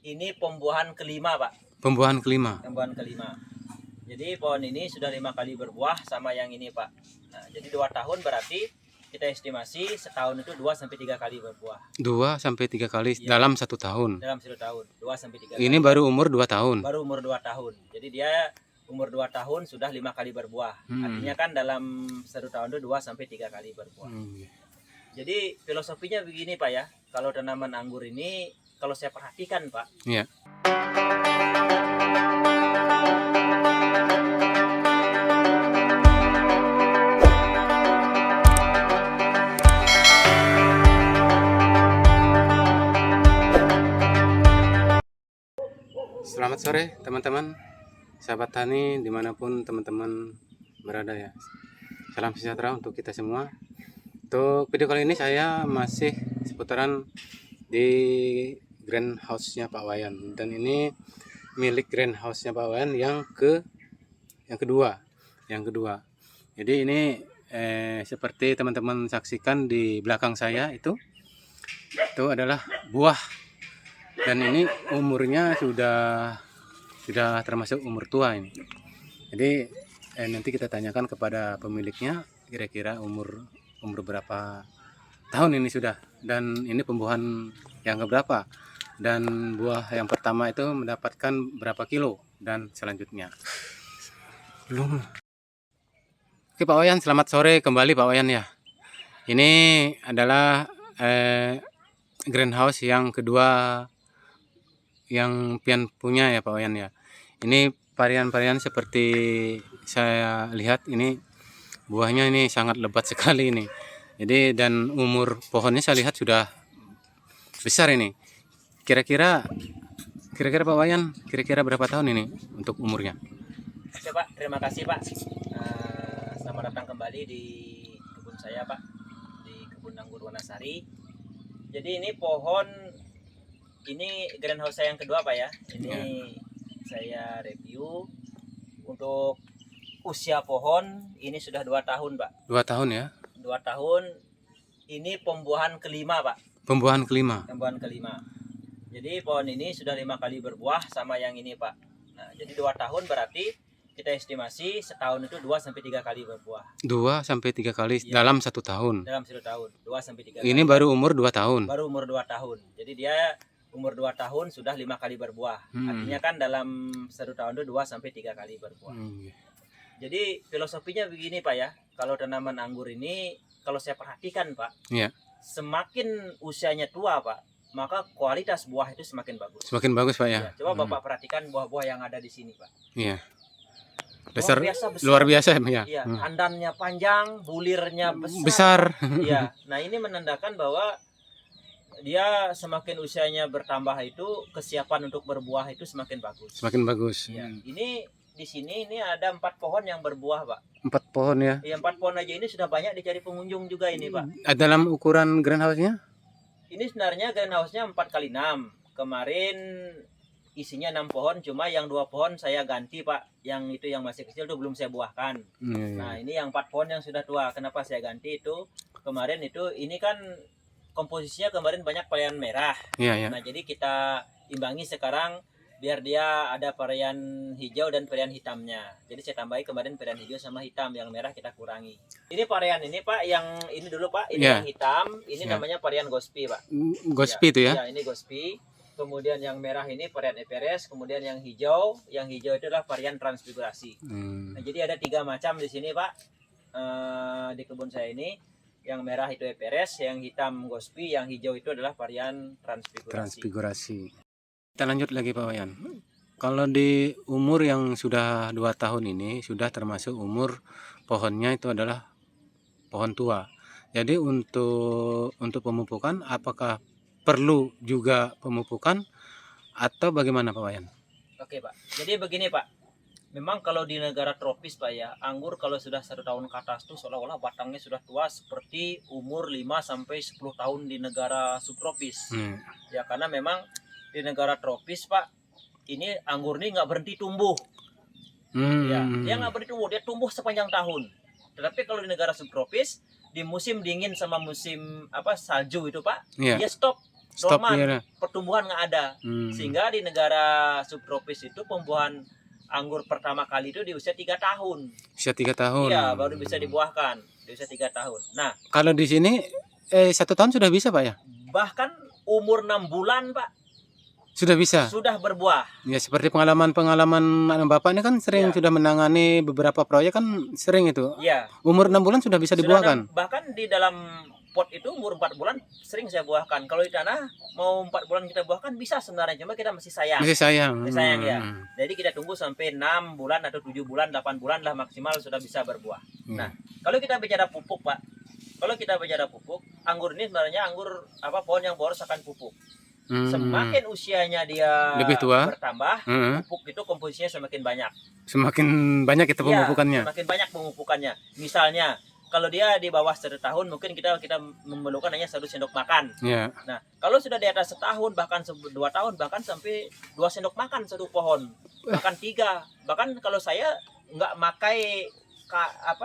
Ini pembuahan kelima, Pak. Pembuahan kelima. Pembuahan kelima. Jadi pohon ini sudah 5 kali berbuah sama yang ini, Pak. Nah, jadi 2 tahun berarti kita estimasi setahun itu 2 sampai 3 kali berbuah. 2 sampai 3 kali Iya. dalam 1 tahun. Dalam 1 tahun, 2 sampai 3 Ini kali. baru umur 2 tahun. Baru umur 2 tahun. Jadi dia umur 2 tahun sudah 5 kali berbuah. Artinya kan dalam 1 tahun itu 2 sampai 3 kali berbuah. Jadi filosofinya begini, Pak ya. Kalau tanaman anggur ini kalau saya perhatikan, Pak. Iya. Selamat sore teman-teman, sahabat tani dimanapun teman-teman berada ya. Salam sejahtera untuk kita semua. Untuk video kali ini saya masih seputaran di greenhouse-nya Pak Wayan. Dan ini milik greenhouse-nya Pak Wayan yang kedua. Jadi ini seperti teman-teman saksikan di belakang saya itu adalah buah. Dan ini umurnya sudah termasuk umur tua ini. Jadi nanti kita tanyakan kepada pemiliknya kira-kira umur berapa tahun ini sudah, dan ini pembuahan yang keberapa, dan buah yang pertama itu mendapatkan berapa kilo, dan selanjutnya. Belum. Oke Pak Wayan, selamat sore kembali Pak Wayan ya. Ini adalah greenhouse yang kedua yang pian punya ya Pak Wayan ya. Ini varian-varian seperti saya lihat ini buahnya ini sangat lebat sekali ini. Jadi dan umur pohonnya saya lihat sudah besar ini. Kira-kira Pak Wayan, kira-kira berapa tahun ini untuk umurnya? Oke Pak, terima kasih Pak. Selamat datang kembali di kebun saya Pak, di kebun anggur Wanasari. Jadi ini pohon, ini greenhouse saya yang kedua Pak ya. Ini saya review untuk usia pohon ini sudah 2 tahun Pak. 2 tahun ya? 2 tahun. Ini pembuahan kelima Pak. Pembuahan kelima. Pembuahan kelima. Jadi pohon ini sudah 5 kali berbuah sama yang ini Pak. Nah jadi 2 tahun berarti kita estimasi setahun itu 2 sampai 3 kali berbuah. 2 sampai 3 kali Iya. dalam 1 tahun. Dalam 1 tahun 2 sampai 3 Ini kali. baru umur 2 tahun. Baru umur 2 tahun. Jadi dia umur 2 tahun sudah 5 kali berbuah. Artinya kan dalam 1 tahun itu 2 sampai 3 kali berbuah. Jadi filosofinya begini Pak ya. Kalau tanaman anggur ini kalau saya perhatikan Pak, semakin usianya tua Pak, maka kualitas buah itu semakin bagus. Semakin bagus Pak ya. Coba Bapak perhatikan buah-buah yang ada di sini Pak. Iya. Dasar besar. luar biasa ya. Iya, andannya panjang, bulirnya Besar. Iya. Nah, ini menandakan bahwa dia semakin usianya bertambah itu kesiapan untuk berbuah itu semakin bagus. Semakin bagus. Iya. Ini di sini ini ada 4 pohon yang berbuah, Pak. 4 pohon ya. Iya, 4 pohon aja ini sudah banyak dicari pengunjung juga ini, Pak. Dalam ukuran greenhouse-nya? Ini sebenarnya greenhouse-nya 4 kali 6. Kemarin isinya 6 pohon, cuma yang 2 pohon saya ganti, Pak. Yang itu yang masih kecil itu belum saya buahkan. Nah, ini yang 4 pohon yang sudah tua. Kenapa saya ganti itu? Kemarin itu ini kan komposisinya kemarin banyak varian merah. Iya. Nah, jadi kita imbangi sekarang biar dia ada varian hijau dan varian hitamnya. Jadi saya tambahi kemarin varian hijau sama hitam, yang merah kita kurangi. Ini varian ini Pak, yang ini dulu Pak, ini yang hitam, ini namanya varian Gospi Pak. Gospi itu ya? Iya, ini Gospi. Kemudian yang merah ini varian Everest, kemudian yang hijau itu adalah varian Transfigurasi. Nah, jadi ada 3 macam di sini Pak, di kebun saya ini. Yang merah itu Everest, yang hitam Gospi, yang hijau itu adalah varian Transfigurasi. Kita lanjut lagi Pak Wayan. Kalau di umur yang sudah 2 tahun ini sudah termasuk umur pohonnya itu adalah pohon tua. Jadi untuk pemupukan apakah perlu juga pemupukan atau bagaimana Pak Wayan? Oke Pak. Jadi begini Pak. Memang kalau di negara tropis Pak ya, anggur kalau sudah 1 tahun ke atas tuh seolah-olah batangnya sudah tua seperti umur 5 sampai 10 tahun di negara subtropis. Ya karena memang di negara tropis Pak, ini anggur ini nggak berhenti tumbuh. Ya, dia nggak berhenti tumbuh, dia tumbuh sepanjang tahun. Tetapi kalau di negara subtropis, di musim dingin sama musim salju itu Pak, dia stop. Stop dorman, ya. pertumbuhan nggak ada. Sehingga di negara subtropis itu pembuahan anggur pertama kali itu di usia 3 tahun. Usia 3 tahun. Iya, baru bisa dibuahkan di usia 3 tahun. Nah, Kalau di sini 1 tahun sudah bisa Pak ya? bahkan umur 6 bulan Pak Sudah bisa. sudah berbuah. Ya seperti pengalaman Bapak ini kan sering Ya. sudah menangani beberapa proyek kan sering itu. Iya. Umur 6 bulan sudah bisa Sudah dibuahkan. bahkan di dalam pot itu umur 4 bulan sering saya buahkan. Kalau di tanah mau 4 bulan kita buahkan bisa sebenarnya, cuma kita masih sayang. Masih sayang. Masih sayang ya. Jadi kita tunggu sampai 6 bulan atau 7 bulan, 8 bulan lah maksimal sudah bisa berbuah. Nah, kalau kita bicara pupuk, Pak. Kalau kita bicara pupuk, anggur ini sebenarnya anggur pohon yang boros akan pupuk. Semakin usianya dia lebih tua bertambah, pupuk itu komposisinya semakin banyak. Semakin banyak itu pemupukannya. Ya, semakin banyak pemupukannya. Misalnya, kalau dia di bawah 1 tahun, mungkin kita memerlukan hanya 1 sendok makan. Ya. Nah, kalau sudah di atas 1 tahun, bahkan 2 tahun, bahkan sampai 2 sendok makan 1 pohon, bahkan 3. Bahkan kalau saya nggak makai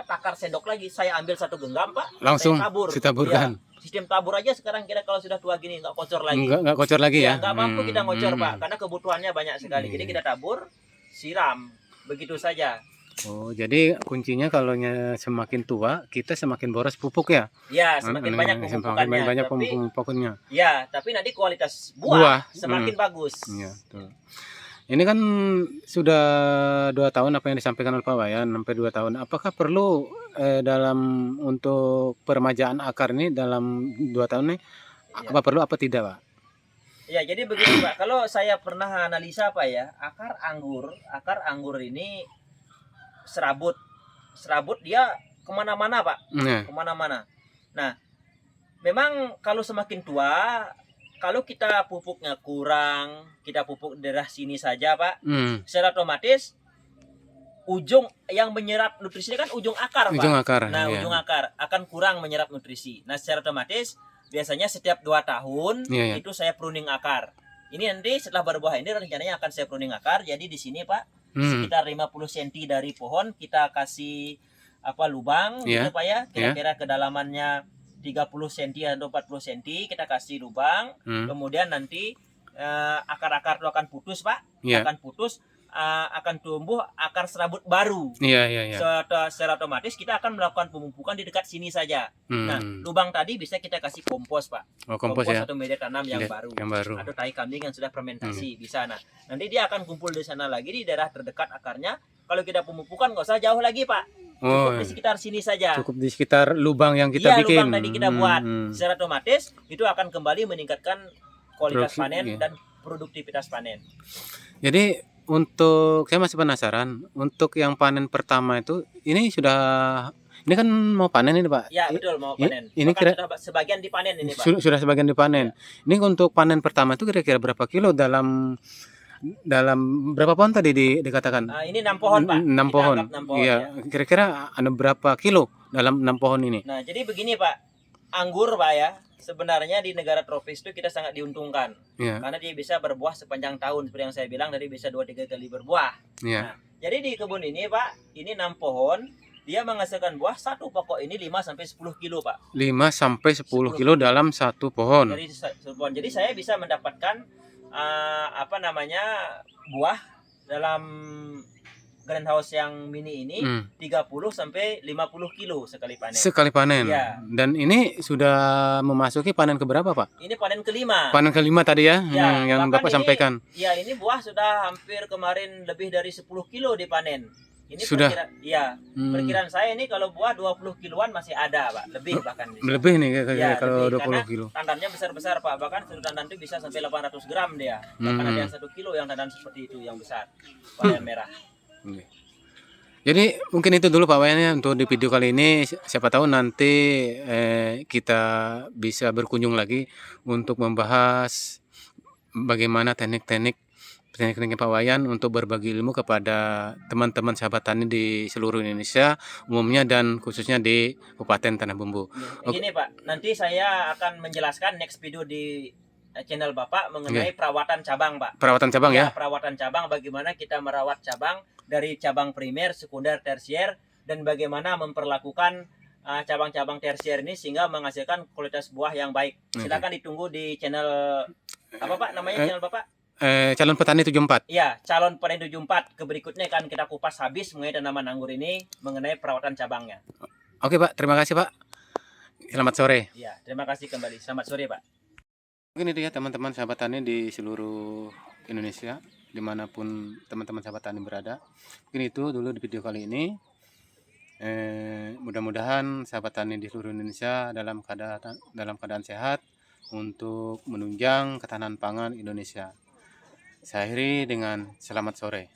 takar sendok lagi, saya ambil 1 genggam Pak, Langsung saya tabur. ditaburkan. Ya. Sistem tabur aja sekarang kita kalau sudah tua gini nggak kocor lagi. Nggak kocor lagi ya? Nggak mampu kita ngocor Pak, karena kebutuhannya banyak sekali. Jadi kita tabur, siram, begitu saja. Oh, jadi kuncinya kalau semakin tua kita semakin boros pupuk ya? Ya, semakin banyak pemupukannya. Semakin banyak pupuknya. Ya, tapi nanti kualitas buah semakin bagus. Ya, betul. Ini kan sudah 2 tahun apa yang disampaikan oleh Pak Wayan, sampai 2 tahun. Apakah perlu untuk peremajaan akar ini dalam 2 tahun ini apa perlu apa tidak Pak? Ya, jadi begini Pak, kalau saya pernah analisa Pak ya, akar anggur ini serabut dia kemana-mana Pak, kemana-mana. Nah, memang kalau semakin tua, kalau kita pupuknya kurang, kita pupuk daerah sini saja Pak, secara otomatis ujung yang menyerap nutrisi kan ujung akar Pak. Ujung akar. Nah, ujung akar akan kurang menyerap nutrisi. Nah, secara otomatis biasanya setiap 2 tahun itu saya pruning akar. Ini nanti setelah berbuah ini rencananya akan saya pruning akar. Jadi di sini Pak, sekitar 50 cm dari pohon kita kasih lubang gitu Pak ya. Kira-kira kedalamannya 30 cm atau 40 cm kita kasih lubang. Kemudian nanti akar-akar itu akan putus Pak. Akan putus, akan tumbuh akar serabut baru. Secara otomatis kita akan melakukan pemupukan di dekat sini saja. Nah, lubang tadi bisa kita kasih kompos Pak. Kompos ya? Atau media tanam yang baru. Atau tai kambing yang sudah fermentasi bisa. Nah, nanti dia akan kumpul di sana lagi di daerah terdekat akarnya. Kalau kita pemupukan nggak usah jauh lagi Pak. Cukup di sekitar sini saja. Cukup di sekitar lubang yang kita bikin. Lubang tadi kita buat. Secara otomatis itu akan kembali meningkatkan kualitas panen dan produktivitas panen. Jadi untuk saya masih penasaran, untuk yang panen pertama itu ini kan mau panen ini Pak? Ya betul, mau panen. Ini sudah sebagian dipanen ini Pak. Sudah sebagian dipanen. Ini untuk panen pertama itu kira-kira berapa kilo dalam berapa pohon tadi dikatakan? Ini 6 pohon Pak. 6 pohon. Iya, kira-kira ada berapa kilo dalam 6 pohon ini? Nah, jadi begini Pak, anggur Pak ya, sebenarnya di negara tropis itu kita sangat diuntungkan. Karena dia bisa berbuah sepanjang tahun, seperti yang saya bilang, dari bisa 2-3 kali berbuah. Nah, jadi di kebun ini Pak, ini 6 pohon, dia menghasilkan buah satu pokok ini 5-10 kilo Pak. 5-10 kilo dalam satu pohon. Jadi saya bisa mendapatkan buah dalam greenhouse yang mini ini 30-50 kilo sekali panen. Sekali panen. Ya. Dan ini sudah memasuki panen keberapa Pak? Ini panen kelima. Panen kelima tadi ya, yang Bapak sampaikan. Ya, ini buah sudah hampir kemarin lebih dari 10 kilo dipanen. Ini sudah. Perkiraan saya ini kalau buah 20 kiloan masih ada Pak, lebih bahkan bisa. Lebih nih kalau lebih, 20 kilo. Tandannya besar-besar Pak, bahkan satu tandan itu bisa sampai 800 gram dia. Bahkan ada yang 1 kilo yang tandan seperti itu yang besar, warna merah. Jadi mungkin itu dulu Pak Wayan ya untuk di video kali ini. Siapa tahu nanti kita bisa berkunjung lagi untuk membahas bagaimana teknik-teknik Pak Wayan untuk berbagi ilmu kepada teman-teman sahabat tani di seluruh Indonesia umumnya dan khususnya di Kabupaten Tanah Bumbu. Begini Pak, nanti saya akan menjelaskan next video di channel Bapak mengenai perawatan cabang Pak. Perawatan cabang ya? Perawatan cabang, bagaimana kita merawat cabang dari cabang primer, sekunder, tersier, dan bagaimana memperlakukan cabang-cabang tersier ini sehingga menghasilkan kualitas buah yang baik. Silakan ditunggu di channel apa Pak namanya channel Bapak? Calon Petani 74. Iya, calon petani 74. Berikutnya kan kita kupas habis mengenai tanaman anggur ini mengenai perawatan cabangnya. Oke Pak, terima kasih Pak. Selamat sore. Iya, terima kasih kembali. Selamat sore Pak. Mungkin itu ya teman-teman sahabat tani di seluruh Indonesia, dimanapun teman-teman sahabat tani berada. Mungkin itu dulu di video kali ini. Mudah-mudahan sahabat tani di seluruh Indonesia dalam keadaan sehat untuk menunjang ketahanan pangan Indonesia. Saya akhiri dengan selamat sore.